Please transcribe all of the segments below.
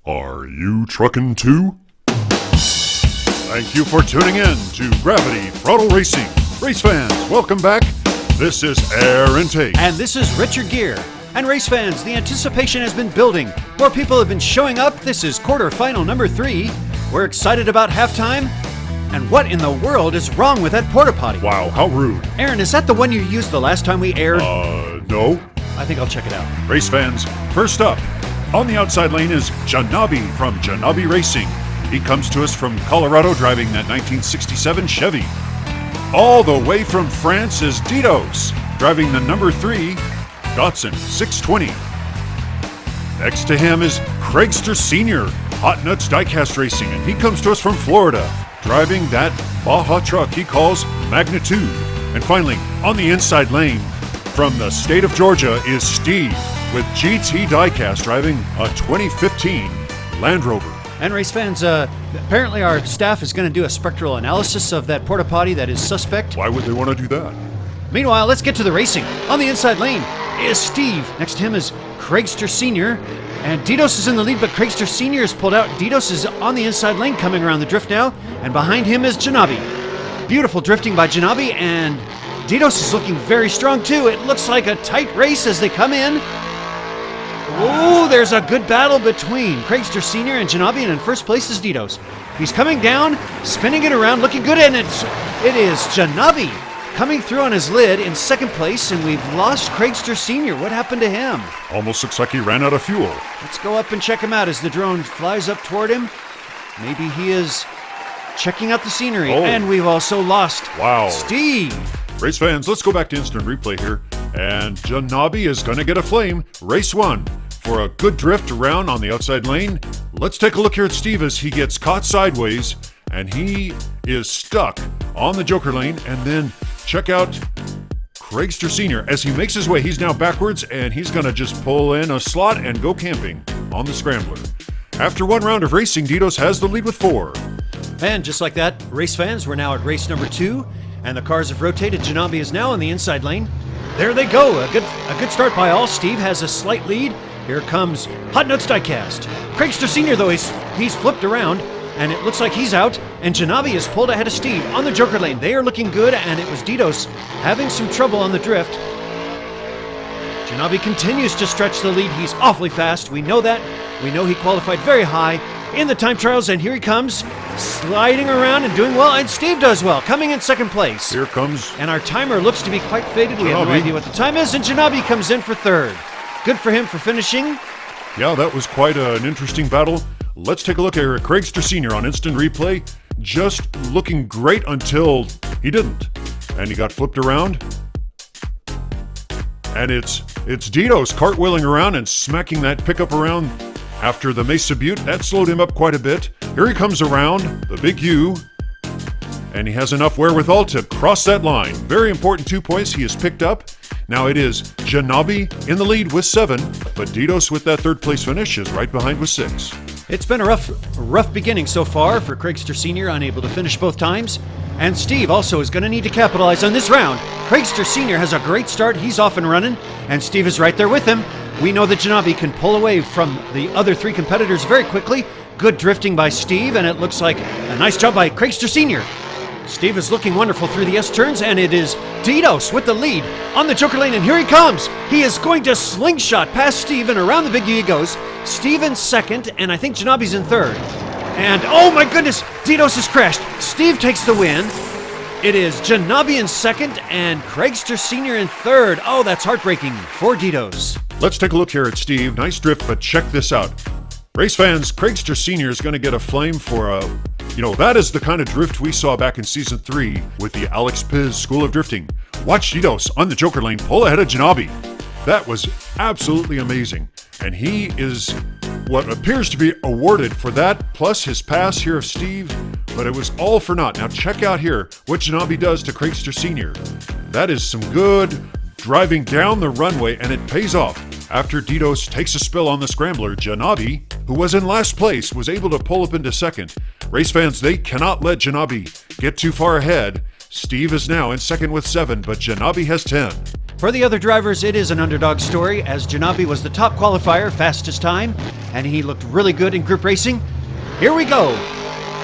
Are you truckin' too? Thank you for tuning in to Gravity Throttle Racing. Race fans, welcome back. This is Air Intake. And this is Richard Gere. And race fans, the anticipation has been building. More people have been showing up. This is quarterfinal number 3. We're excited about halftime. And what in the world is wrong with that porta potty? Wow, how rude. Aaron, is that the one you used the last time we aired? No. I think I'll check it out. Race fans, first up, on the outside lane is Janabi from Janabi Racing. He comes to us from Colorado driving that 1967 Chevy. All the way from France is Didos, driving the number 3 Datsun 620. Next to him is Craigster Sr., Hot Nuts Diecast Racing, and he comes to us from Florida, driving that Baja truck he calls Magnitude. And finally, on the inside lane, from the state of Georgia is Steve, with GT Diecast driving a 2015 Land Rover. And race fans, apparently our staff is going to do a spectral analysis of that porta potty that is suspect. Why would they want to do that? Meanwhile, let's get to the racing. On the inside lane is Steve. Next to him is Craigster Sr. And Didos is in the lead, but Craigster Sr. is pulled out. Didos is on the inside lane coming around the drift now. And behind him is Janabi. Beautiful drifting by Janabi, and Didos is looking very strong too. It looks like a tight race as they come in. Oh, there's a good battle between Craigster Sr. and Janabi, and in first place is Didos. He's coming down, spinning it around, looking good, and it is Janabi coming through on his lid in second place, and we've lost Craigster Sr. What happened to him? Almost looks like he ran out of fuel. Let's go up and check him out as the drone flies up toward him. Maybe he is checking out the scenery, and we've also lost Steve. Race fans, let's go back to instant replay here. And Janabi is going to get a flame. Race 1 for a good drift around on the outside lane. Let's take a look here at Steve as he gets caught sideways and he is stuck on the Joker lane. And then check out Craigster Sr. as he makes his way. He's now backwards and he's going to just pull in a slot and go camping on the scrambler. After one round of racing, Didos has the lead with 4. And just like that, race fans, we're now at race number 2. And the cars have rotated. Janabi is now on the inside lane. There they go. A good start by all. Steve has a slight lead. Here comes Hot Nuts Diecast. Craigster Sr., though, he's flipped around, and it looks like he's out. And Janabi is pulled ahead of Steve on the Joker lane. They are looking good, and it was Didos having some trouble on the drift. Janabi continues to stretch the lead. He's awfully fast. We know that. We know he qualified very high in the time trials, and here he comes, sliding around and doing well, and Steve does well, coming in second place. Here comes... And our timer looks to be quite faded. We have no idea what the time is, and Janabi comes in for 3rd. Good for him for finishing. Yeah, that was quite an interesting battle. Let's take a look at Craigster Sr. on instant replay. Just looking great until he didn't. And he got flipped around. And it's Didos cartwheeling around and smacking that pickup around after the Mesa Butte. That slowed him up quite a bit. Here he comes around the Big U, and he has enough wherewithal to cross that line. Very important 2 points he has picked up. Now it is Janabi in the lead with 7, but Didos with that 3rd place finish is right behind with 6. It's been a rough beginning so far for Craigster Sr., unable to finish both times. And Steve also is going to need to capitalize on this round. Craigster Sr. has a great start. He's off and running, and Steve is right there with him. We know that Janabi can pull away from the other 3 competitors very quickly. Good drifting by Steve, and it looks like a nice job by Craigster Sr. Steve is looking wonderful through the S-turns, and it is Didos with the lead on the Joker lane, and here he comes. He is going to slingshot past Steve, and around the Big U he goes. Steve in 2nd, and I think Janabi's in 3rd. And oh my goodness, Didos has crashed. Steve takes the win. It is Janabi in 2nd, and Craigster Sr. in 3rd. Oh, that's heartbreaking for Didos. Let's take a look here at Steve. Nice drift, but check this out. Race fans, Craigster Sr. is going to get a flame for that is the kind of drift we saw back in Season 3 with the Alex Piz School of Drifting. Watch Didos on the Joker lane pull ahead of Janabi. That was absolutely amazing. And he is what appears to be awarded for that, plus his pass here of Steve, but it was all for naught. Now check out here what Janabi does to Craigster Sr. That is some good driving down the runway, and it pays off. After Didos takes a spill on the scrambler, Janabi, who was in last place, was able to pull up into 2nd. Race fans, they cannot let Janabi get too far ahead. Steve is now in 2nd with 7, but Janabi has 10. For the other drivers, it is an underdog story, as Janabi was the top qualifier, fastest time, and he looked really good in group racing. Here we go.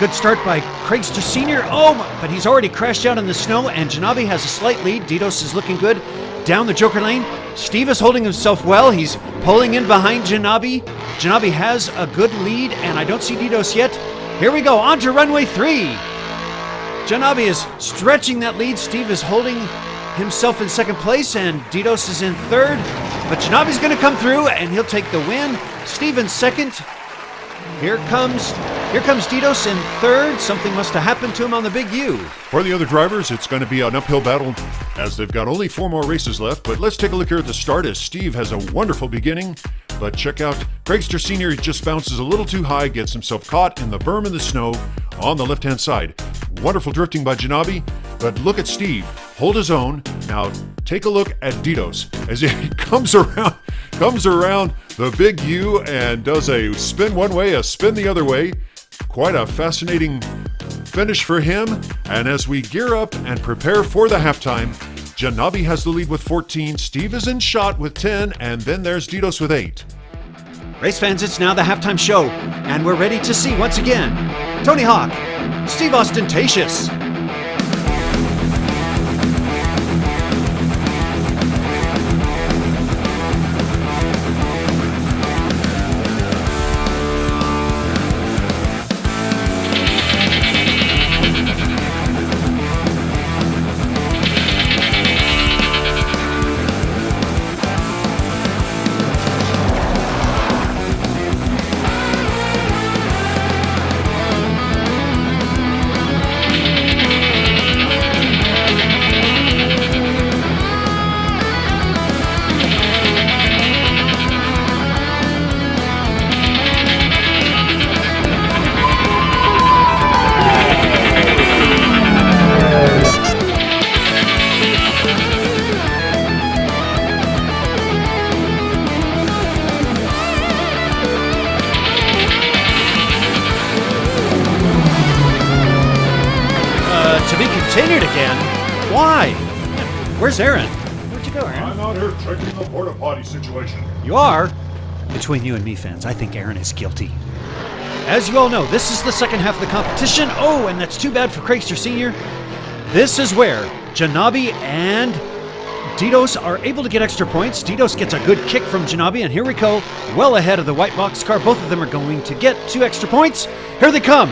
Good start by Craigster Sr. Oh, but he's already crashed out in the snow, and Janabi has a slight lead. Didos is looking good down the Joker lane. Steve is holding himself well. He's pulling in behind Janabi. Janabi has a good lead, and I don't see Didos yet. Here we go, on to runway 3. Janabi is stretching that lead. Steve is holding himself in second place, and Didos is in third. But Janabi's going to come through, and he'll take the win. Steve in second. Here comes Didos in third. Something must have happened to him on the Big U. For the other drivers, it's going to be an uphill battle as they've got only 4 more races left. But let's take a look here at the start as Steve has a wonderful beginning. But check out Craigster Sr. He just bounces a little too high, gets himself caught in the berm in the snow on the left-hand side. Wonderful drifting by Janabi. But look at Steve. Hold his own. Now take a look at Didos as he comes around the Big U and does a spin one way, a spin the other way. Quite a fascinating finish for him. And as we gear up and prepare for the halftime, Janabi has the lead with 14, Steve is in shot with 10, and then there's Didos with 8. Race fans, it's now the halftime show, and we're ready to see once again Tony Hawk, Steve Ostentatious. To be continued again? Why? Where's Aaron? Where'd you go, Aaron? I'm out here checking the porta potty situation. You are? Between you and me, fans, I think Aaron is guilty. As you all know, this is the second half of the competition. Oh, and that's too bad for Craigster Sr. This is where Janabi and Didos are able to get extra points. Didos gets a good kick from Janabi, and here we go, well ahead of the white box car. Both of them are going to get 2 extra points. Here they come.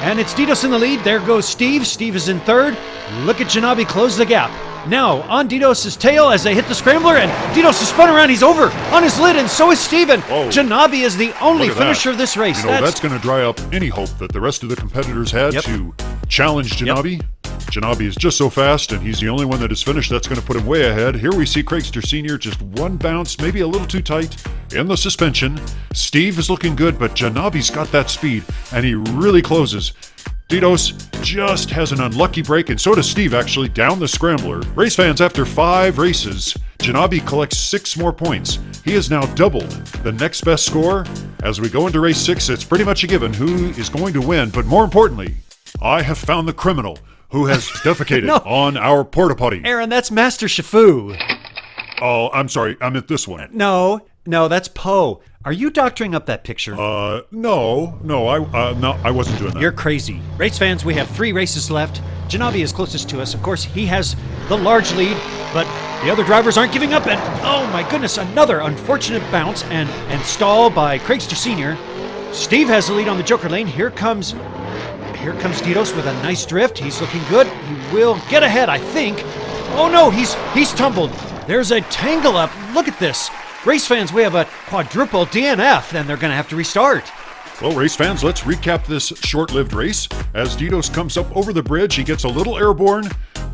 And it's Didos in the lead. There goes Steve. Steve is in third. Look at Janabi close the gap. Now on Didos' tail as they hit the scrambler, and Didos is spun around. He's over on his lid, and so is Steven. Whoa. Janabi is the only finisher of this race. You know, that's going to dry up any hope that the rest of the competitors had to challenge Janabi. Yep. Janabi is just so fast, and he's the only one that is finished. That's going to put him way ahead. Here we see Craigster Sr. just one bounce, maybe a little too tight in the suspension. Steve is looking good, but Janabi's got that speed, and he really closes. Didos just has an unlucky break, and so does Steve, actually, down the scrambler. Race fans, after 5 races, Janabi collects 6 more points. He has now doubled the next best score. As we go into race 6, it's pretty much a given who is going to win, but more importantly, I have found the criminal who has defecated on our porta potty. Aaron, that's Master Shifu. Oh, I'm sorry, I meant this one. No, that's Poe. Are you doctoring up that picture? No, I wasn't doing that. You're crazy. Race fans, we have 3 races left. Janabi is closest to us. Of course, he has the large lead, but the other drivers aren't giving up, and oh my goodness, another unfortunate bounce and stall by Craigster Sr. Steve has the lead on the Joker lane. Here comes Didos with a nice drift. He's looking good. He will get ahead, I think. Oh no, he's tumbled. There's a tangle up. Look at this. Race fans, we have a quadruple DNF, then they're going to have to restart. Well, race fans, let's recap this short-lived race. As Didos comes up over the bridge, he gets a little airborne,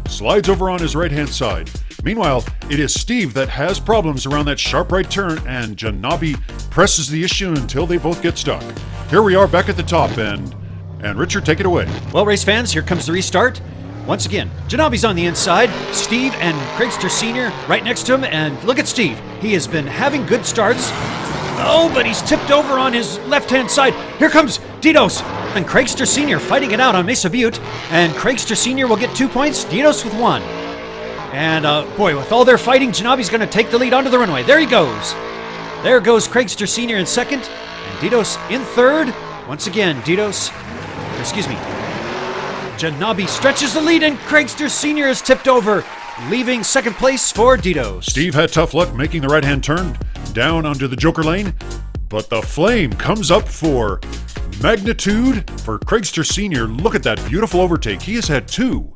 slides over on his right-hand side. Meanwhile, it is Steve that has problems around that sharp right turn, and Janabi presses the issue until they both get stuck. Here we are back at the top, and Richard, take it away. Well, race fans, here comes the restart. Once again, Janabi's on the inside, Steve and Craigster Sr. right next to him, and look at Steve. He has been having good starts. Oh, but he's tipped over on his left-hand side. Here comes Didos and Craigster Sr. fighting it out on Mesa Butte, and Craigster Sr. will get 2 points, Didos with 1. And boy, with all their fighting, Janabi's going to take the lead onto the runway. There he goes. There goes Craigster Sr. in second, and Didos in third. Once again, Janabi stretches the lead, and Craigster Sr. is tipped over, leaving second place for Didos. Steve had tough luck making the right-hand turn down onto the Joker lane, but the flame comes up for magnitude for Craigster Sr. Look at that beautiful overtake. He has had 2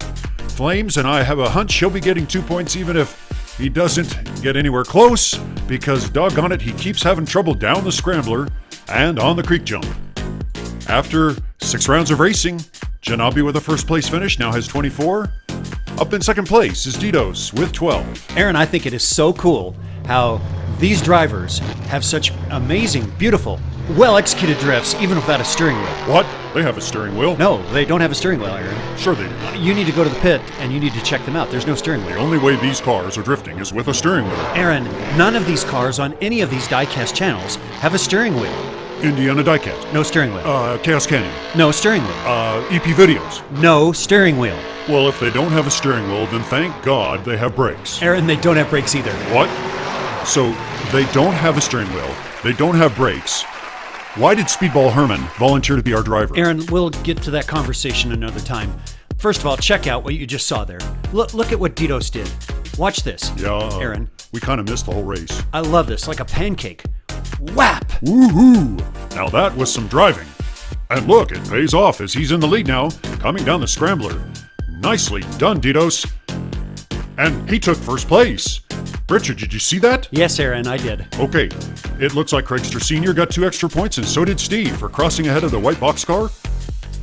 flames, and I have a hunch he'll be getting 2 points even if he doesn't get anywhere close, because doggone it, he keeps having trouble down the scrambler and on the creek jump. After 6 rounds of racing, Janabi with a first place finish now has 24. Up in second place is Didos with 12. Aaron, I think it is so cool how these drivers have such amazing, beautiful, well-executed drifts, even without a steering wheel. What? They have a steering wheel? No, they don't have a steering wheel, Aaron. Sure they do. You need to go to the pit, and you need to check them out. There's no steering The wheel. only way these cars are drifting is with a steering wheel. Aaron, none of these cars on any of these diecast channels have a steering wheel. Indiana Diecast. No steering wheel. Chaos Canyon. No steering wheel. EP Videos. No steering wheel. Well, if they don't have a steering wheel, then thank God they have brakes. Aaron, they don't have brakes either. What? So, they don't have a steering wheel. They don't have brakes. Why did Speedball Herman volunteer to be our driver? Aaron, we'll get to that conversation another time. First of all, check out what you just saw there. Look at what Didos did. Watch this. Yeah, Aaron. We kind of missed the whole race. I love this, like a pancake. Whap! Woohoo! Now that was some driving. And look, it pays off as he's in the lead now, coming down the scrambler. Nicely done, Didos. And he took first place. Richard, did you see that? Yes, Aaron, I did. Okay, it looks like Craigster Sr. got 2 extra points, and so did Steve for crossing ahead of the white boxcar.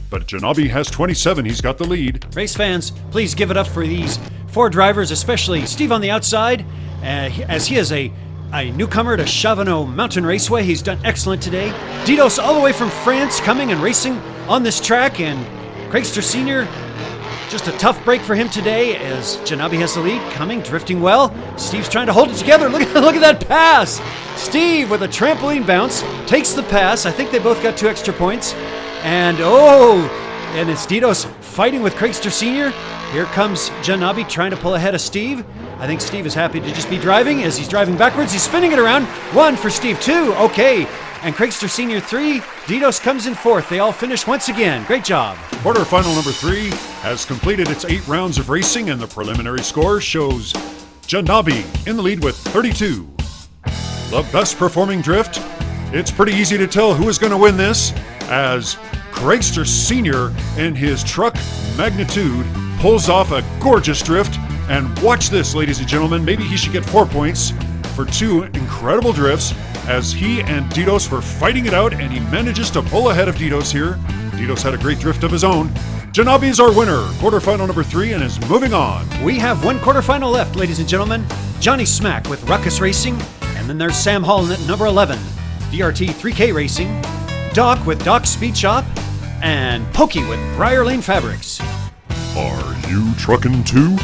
But Janabi has 27, he's got the lead. Race fans, please give it up for these 4 drivers, especially Steve on the outside, as he is a newcomer to Shavano Mountain Raceway. He's done excellent today. Didos all the way from France coming and racing on this track, and Craigster Sr., just a tough break for him today as Janabi has the lead, coming, drifting well. Steve's trying to hold it together. Look at that pass. Steve with a trampoline bounce takes the pass. I think they both got 2 extra points. And it's Didos fighting with Craigster Sr. Here comes Janabi trying to pull ahead of Steve. I think Steve is happy to just be driving. As he's driving backwards, he's spinning it around. 1 for Steve, 2, okay. And Craigster Sr. 3, Didos comes in 4th. They all finish once again. Great job. Quarterfinal number 3 has completed its 8 rounds of racing, and the preliminary score shows Janabi in the lead with 32. The best performing drift? It's pretty easy to tell who is going to win this, as Craigster Sr. and his truck Magnitude pulls off a gorgeous drift. And watch this, ladies and gentlemen. Maybe he should get 4 points for 2 incredible drifts, as he and Didos were fighting it out, and he manages to pull ahead of Didos here. Didos had a great drift of his own. Janabi is our winner, quarterfinal number 3, and is moving on. We have 1 quarterfinal left, ladies and gentlemen. Johnny Smack with Ruckus Racing, and then there's Sam Hall at number 11. DRT 3K Racing, Doc with Doc's Speed Shop, and Pokey with Briar Lane Fabrics. Are you trucking too?